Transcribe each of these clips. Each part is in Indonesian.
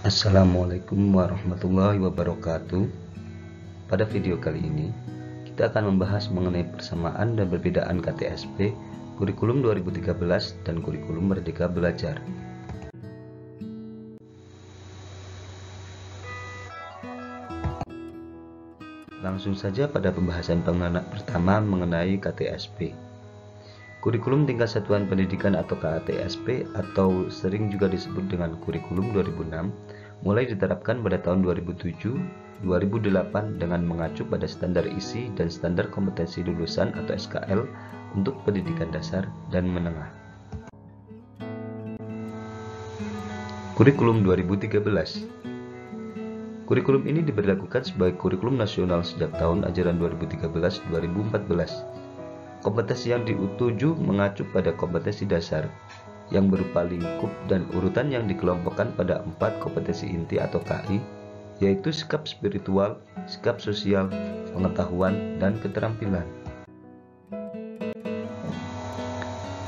Assalamualaikum warahmatullahi wabarakatuh. Pada video kali ini kita akan membahas mengenai persamaan dan perbedaan KTSP, kurikulum 2013 dan kurikulum Merdeka Belajar. Langsung saja pada pembahasan pertama mengenai KTSP. Kurikulum tingkat satuan pendidikan atau KTSP atau sering juga disebut dengan kurikulum 2006 mulai diterapkan pada tahun 2007-2008 dengan mengacu pada standar isi dan standar kompetensi lulusan atau SKL untuk pendidikan dasar dan menengah. Kurikulum 2013. Kurikulum ini diberlakukan sebagai kurikulum nasional sejak tahun ajaran 2013-2014. Kompetensi yang dituju mengacu pada kompetensi dasar yang berupa lingkup dan urutan yang dikelompokkan pada 4 kompetensi inti atau KI, yaitu sikap spiritual, sikap sosial, pengetahuan, dan keterampilan.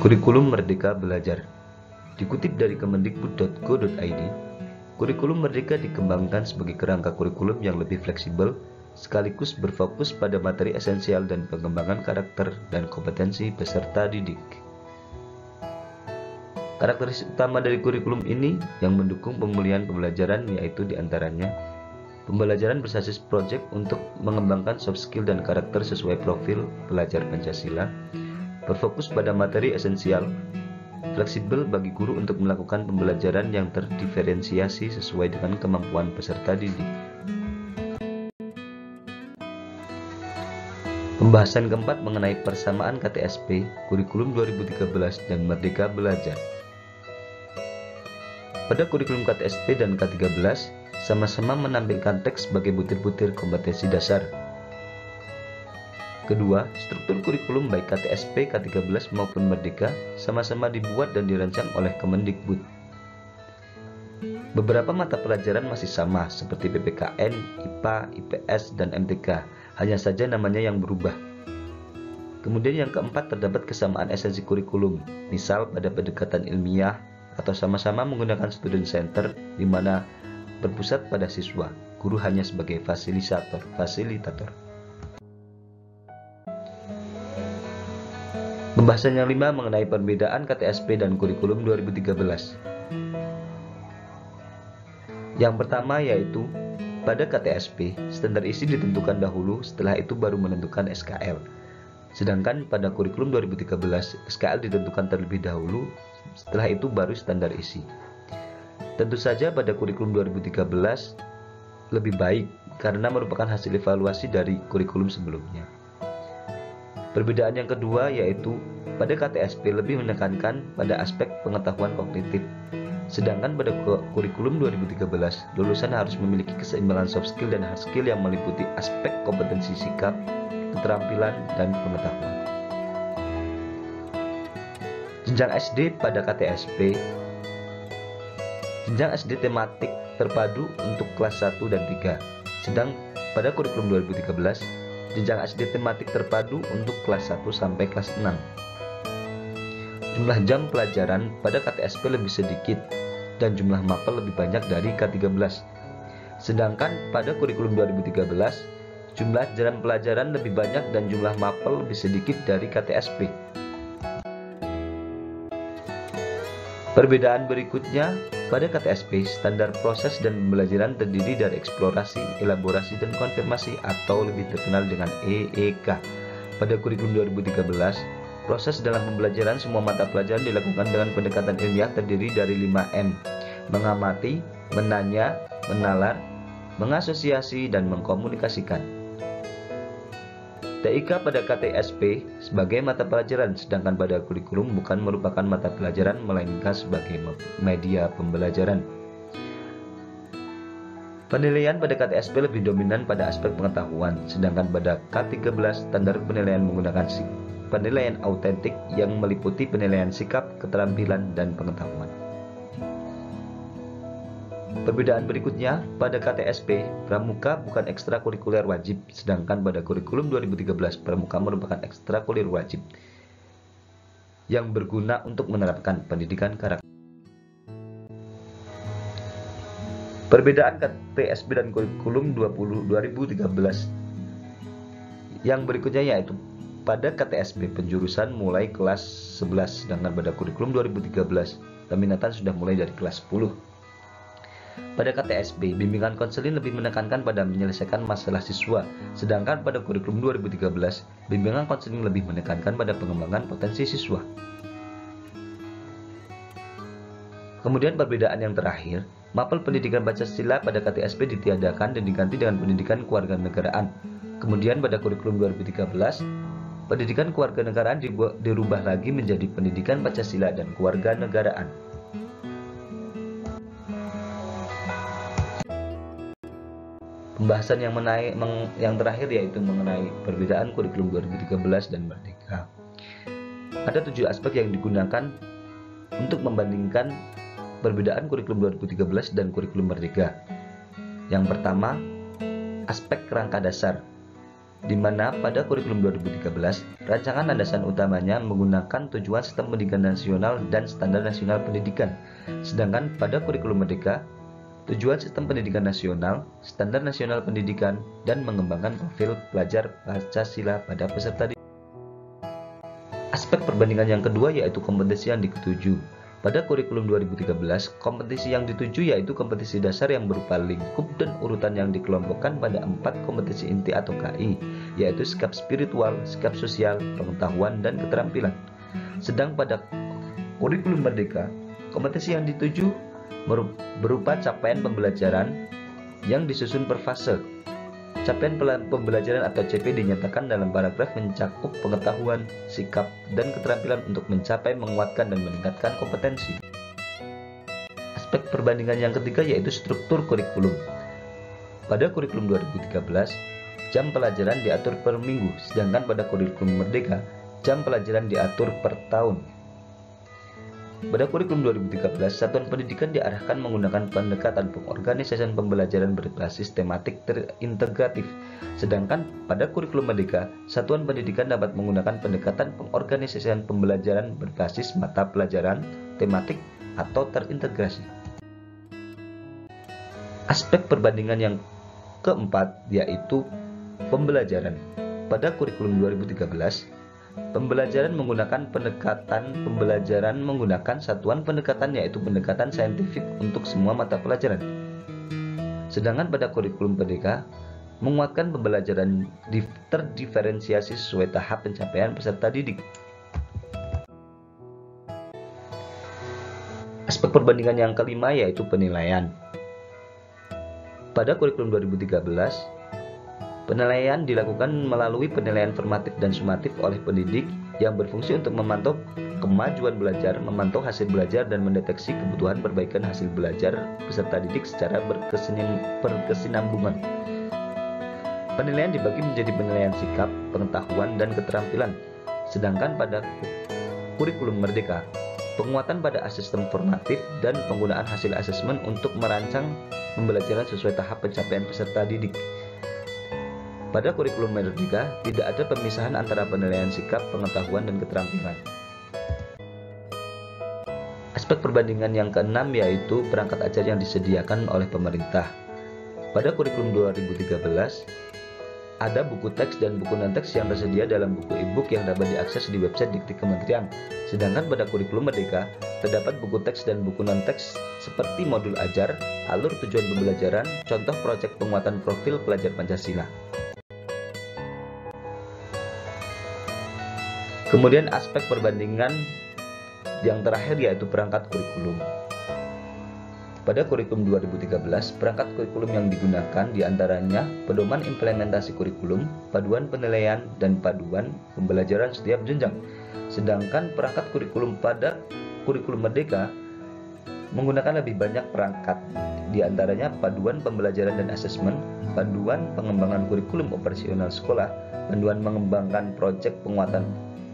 Kurikulum Merdeka Belajar. Dikutip dari kemendikbud.go.id, kurikulum merdeka dikembangkan sebagai kerangka kurikulum yang lebih fleksibel, sekaligus berfokus pada materi esensial dan pengembangan karakter dan kompetensi peserta didik. Karakteristik utama dari kurikulum ini yang mendukung pemulihan pembelajaran yaitu diantaranya pembelajaran berbasis proyek untuk mengembangkan soft skill dan karakter sesuai profil pelajar Pancasila, berfokus pada materi esensial, fleksibel bagi guru untuk melakukan pembelajaran yang terdiferensiasi sesuai dengan kemampuan peserta didik. Pembahasan keempat mengenai persamaan KTSP, kurikulum 2013 dan Merdeka Belajar. Pada kurikulum KTSP dan K13, sama-sama menampilkan teks sebagai butir-butir kompetensi dasar. Kedua, struktur kurikulum baik KTSP, K13 maupun Merdeka sama-sama dibuat dan dirancang oleh Kemendikbud. Beberapa mata pelajaran masih sama seperti PPKN, IPA, IPS, dan MTK, hanya saja namanya yang berubah. Kemudian yang keempat terdapat kesamaan esensi kurikulum, misal pada pendekatan ilmiah atau sama-sama menggunakan student center di mana berpusat pada siswa, guru hanya sebagai fasilitator. Pembahasan yang 5 mengenai perbedaan KTSP dan kurikulum 2013. Yang pertama yaitu pada KTSP, standar isi ditentukan dahulu, setelah itu baru menentukan SKL. Sedangkan pada kurikulum 2013, SKL ditentukan terlebih dahulu, setelah itu baru standar isi. Tentu saja pada kurikulum 2013 lebih baik karena merupakan hasil evaluasi dari kurikulum sebelumnya. Perbedaan yang kedua yaitu pada KTSP lebih menekankan pada aspek pengetahuan kognitif. Sedangkan pada kurikulum 2013, lulusan harus memiliki keseimbangan soft skill dan hard skill yang meliputi aspek kompetensi sikap, keterampilan, dan pengetahuan. Jenjang SD pada KTSP. Jenjang SD tematik terpadu untuk kelas 1 dan 3. Sedang pada kurikulum 2013, jenjang SD tematik terpadu untuk kelas 1 sampai kelas 6. Jumlah jam pelajaran pada KTSP lebih sedikit dan jumlah mapel lebih banyak dari K13. Sedangkan pada kurikulum 2013, jumlah jam pelajaran lebih banyak dan jumlah mapel lebih sedikit dari KTSP. Perbedaan berikutnya, pada KTSP, standar proses dan pembelajaran terdiri dari eksplorasi, elaborasi, dan konfirmasi atau lebih terkenal dengan EEK. Pada kurikulum 2013, proses dalam pembelajaran semua mata pelajaran dilakukan dengan pendekatan ilmiah terdiri dari 5M, mengamati, menanya, menalar, mengasosiasi, dan mengkomunikasikan. TIK pada KTSP sebagai mata pelajaran, sedangkan pada kurikulum bukan merupakan mata pelajaran melainkan sebagai media pembelajaran. Penilaian pada KTSP lebih dominan pada aspek pengetahuan, sedangkan pada K13 standar penilaian menggunakan penilaian autentik yang meliputi penilaian sikap, keterampilan, dan pengetahuan. Perbedaan berikutnya, pada KTSP, pramuka bukan ekstrakurikuler wajib, sedangkan pada kurikulum 2013, pramuka merupakan ekstrakurikuler wajib yang berguna untuk menerapkan pendidikan karakter. Perbedaan KTSP dan kurikulum 2013 yang berikutnya yaitu pada KTSP penjurusan mulai kelas 11, sedangkan pada kurikulum 2013 peminatan sudah mulai dari kelas 10. Pada KTSP, bimbingan konseling lebih menekankan pada menyelesaikan masalah siswa, sedangkan pada kurikulum 2013, bimbingan konseling lebih menekankan pada pengembangan potensi siswa. Kemudian perbedaan yang terakhir, mapel pendidikan Pancasila pada KTSP ditiadakan dan diganti dengan pendidikan kewarganegaraan. Kemudian pada kurikulum 2013, pendidikan kewarganegaraan dirubah lagi menjadi pendidikan Pancasila dan kewarganegaraan. Pembahasan yang terakhir yaitu mengenai perbedaan kurikulum 2013 dan Merdeka. Ada 7 aspek yang digunakan untuk membandingkan perbedaan kurikulum 2013 dan kurikulum Merdeka. Yang pertama, aspek kerangka dasar, di mana pada kurikulum 2013, rancangan landasan utamanya menggunakan tujuan sistem pendidikan nasional dan standar nasional pendidikan. Sedangkan pada kurikulum Merdeka, tujuan sistem pendidikan nasional, standar nasional pendidikan, dan mengembangkan profil pelajar Pancasila pada peserta didik. Aspek perbandingan yang kedua yaitu kompetensi yang dituju. Pada kurikulum 2013, kompetisi yang dituju yaitu kompetisi dasar yang berupa lingkup dan urutan yang dikelompokkan pada 4 kompetisi inti atau KI, yaitu sikap spiritual, sikap sosial, pengetahuan, dan keterampilan. Sedang pada kurikulum Merdeka, kompetisi yang dituju berupa capaian pembelajaran yang disusun per fase. Capaian pembelajaran atau CP dinyatakan dalam paragraf mencakup pengetahuan, sikap, dan keterampilan untuk mencapai, menguatkan, dan meningkatkan kompetensi. Aspek perbandingan yang ketiga yaitu struktur kurikulum. Pada kurikulum 2013, jam pelajaran diatur per minggu, sedangkan pada kurikulum Merdeka, jam pelajaran diatur per tahun. Pada kurikulum 2013, satuan pendidikan diarahkan menggunakan pendekatan pengorganisasian pembelajaran berbasis tematik terintegratif. Sedangkan pada kurikulum Merdeka, satuan pendidikan dapat menggunakan pendekatan pengorganisasian pembelajaran berbasis mata pelajaran, tematik, atau terintegrasi. Aspek perbandingan yang keempat yaitu pembelajaran. Pada kurikulum 2013, pembelajaran menggunakan satuan pendekatan yaitu pendekatan saintifik untuk semua mata pelajaran. Sedangkan pada kurikulum Merdeka menguatkan pembelajaran terdiferensiasi sesuai tahap pencapaian peserta didik. Aspek perbandingan yang kelima yaitu penilaian. Pada kurikulum 2013, penilaian dilakukan melalui penilaian formatif dan sumatif oleh pendidik yang berfungsi untuk memantau kemajuan belajar, memantau hasil belajar, dan mendeteksi kebutuhan perbaikan hasil belajar peserta didik secara berkesinambungan. Penilaian dibagi menjadi penilaian sikap, pengetahuan, dan keterampilan. Sedangkan pada kurikulum Merdeka, penguatan pada asesmen formatif dan penggunaan hasil asesmen untuk merancang pembelajaran sesuai tahap pencapaian peserta didik. Pada kurikulum Merdeka, tidak ada pemisahan antara penilaian sikap, pengetahuan, dan keterampilan. Aspek perbandingan yang keenam yaitu perangkat ajar yang disediakan oleh pemerintah. Pada kurikulum 2013, ada buku teks dan buku non-teks yang tersedia dalam buku e-book yang dapat diakses di website Dikti Kementerian. Sedangkan pada kurikulum Merdeka, terdapat buku teks dan buku non-teks seperti modul ajar, alur tujuan pembelajaran, contoh proyek penguatan profil pelajar Pancasila. Kemudian aspek perbandingan yang terakhir yaitu perangkat kurikulum. Pada kurikulum 2013, perangkat kurikulum yang digunakan diantaranya pedoman implementasi kurikulum, paduan penilaian, dan paduan pembelajaran setiap jenjang. Sedangkan perangkat kurikulum pada kurikulum Merdeka menggunakan lebih banyak perangkat, diantaranya paduan pembelajaran dan asesmen, paduan pengembangan kurikulum operasional sekolah, panduan mengembangkan proyek penguatan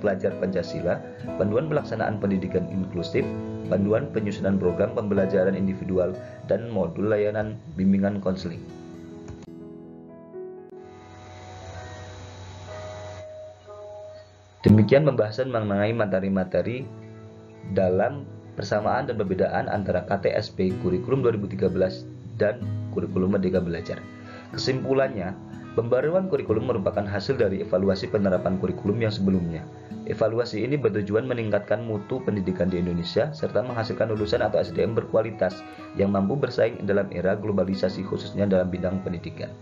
pelajar Pancasila, panduan pelaksanaan pendidikan inklusif, panduan penyusunan program pembelajaran individual, dan modul layanan bimbingan konseling. Demikian pembahasan mengenai materi-materi dalam persamaan dan perbedaan antara KTSP kurikulum 2013 dan kurikulum Merdeka Belajar. Kesimpulannya, pembaruan kurikulum merupakan hasil dari evaluasi penerapan kurikulum yang sebelumnya. Evaluasi ini bertujuan meningkatkan mutu pendidikan di Indonesia serta menghasilkan lulusan atau SDM berkualitas yang mampu bersaing dalam era globalisasi khususnya dalam bidang pendidikan.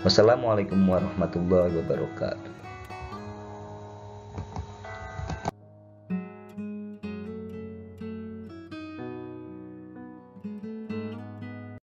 Wassalamualaikum warahmatullahi wabarakatuh.